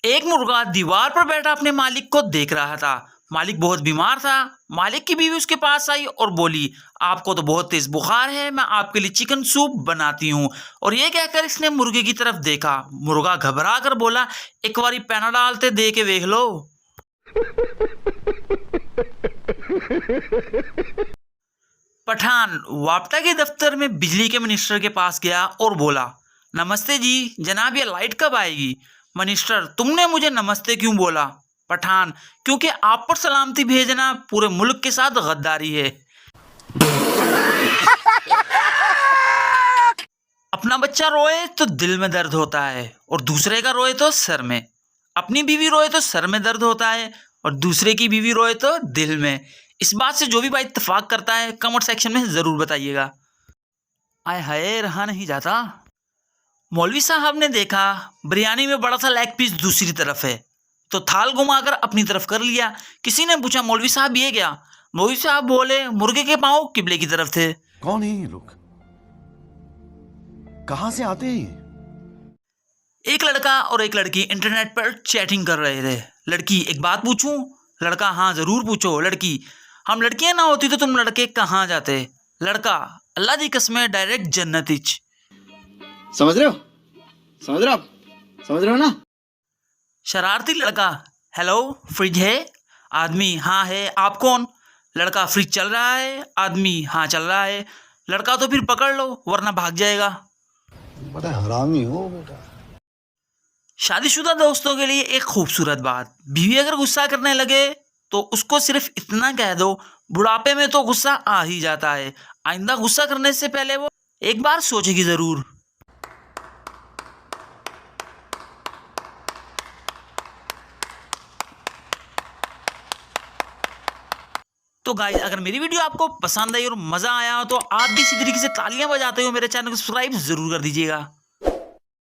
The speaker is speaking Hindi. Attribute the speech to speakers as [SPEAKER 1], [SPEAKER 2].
[SPEAKER 1] एक मुर्गा दीवार पर बैठा अपने मालिक को देख रहा था। मालिक बहुत बीमार था। मालिक की बीवी उसके पास आई और बोली, आपको तो बहुत तेज बुखार है, मैं आपके लिए चिकन सूप बनाती हूँ। और ये कहकर इसने मुर्गे की तरफ देखा। मुर्गा घबरा कर बोला, एक बारी पैनाडाल दे के देख लो। पठान वापटा के दफ्तर में बिजली के मिनिस्टर के पास गया और बोला, नमस्ते जी जनाब, ये लाइट कब आएगी? मिनिस्टर, तुमने मुझे नमस्ते क्यों बोला? पठान, क्योंकि आप पर सलामती भेजना पूरे मुल्क के साथ गद्दारी है। अपना बच्चा रोए तो दिल में दर्द होता है और दूसरे का रोए तो सर में। अपनी बीवी रोए तो सर में दर्द होता है और दूसरे की बीवी रोए तो दिल में। इस बात से जो भी भाई इत्तेफाक करता है कमेंट सेक्शन में ज़रूर बताइएगा। आय हाय, रहा नहीं जाता। मौलवी साहब ने देखा बिरयानी में बड़ा सा लेग पीस दूसरी तरफ है, तो थाल घुमाकर अपनी तरफ कर लिया। किसी ने पूछा, मौलवी साहब ये क्या? मौलवी साहब बोले, मुर्गे के पाँव किबले की तरफ थे।
[SPEAKER 2] कौन है ये लोग? कहां से आते हैं?
[SPEAKER 1] एक लड़का और एक लड़की इंटरनेट पर चैटिंग कर रहे थे। लड़की, एक बात पूछूं? लड़का, हाँ जरूर पूछो। लड़की, हम लड़कियां ना होती तो तुम लड़के कहाँ जाते? लड़का, अल्लाह दी कसम डायरेक्ट जन्नत इच।
[SPEAKER 3] समझ रहे हो? समझ रहे हो आप? समझ रहे हो ना?
[SPEAKER 1] शरारती लड़का, हेलो फ्रिज है? आदमी, हाँ है, आप कौन? लड़का, फ्रिज चल रहा है? आदमी, हाँ चल रहा है। लड़का, तो फिर पकड़ लो वरना भाग जाएगा।
[SPEAKER 2] बड़ा हरामी हो बेटा।
[SPEAKER 1] शादीशुदा दोस्तों के लिए एक खूबसूरत बात, बीवी अगर गुस्सा करने लगे तो उसको सिर्फ इतना कह दो, बुढ़ापे में तो गुस्सा आ ही जाता है, आइंदा गुस्सा करने से पहले वो एक बार सोचेगी ज़रूर। तो गाइस, अगर मेरी वीडियो आपको पसंद आई और मज़ा आया तो आप भी इसी तरीके से तालियां बजाते हो मेरे चैनल को सब्सक्राइब ज़रूर कर दीजिएगा।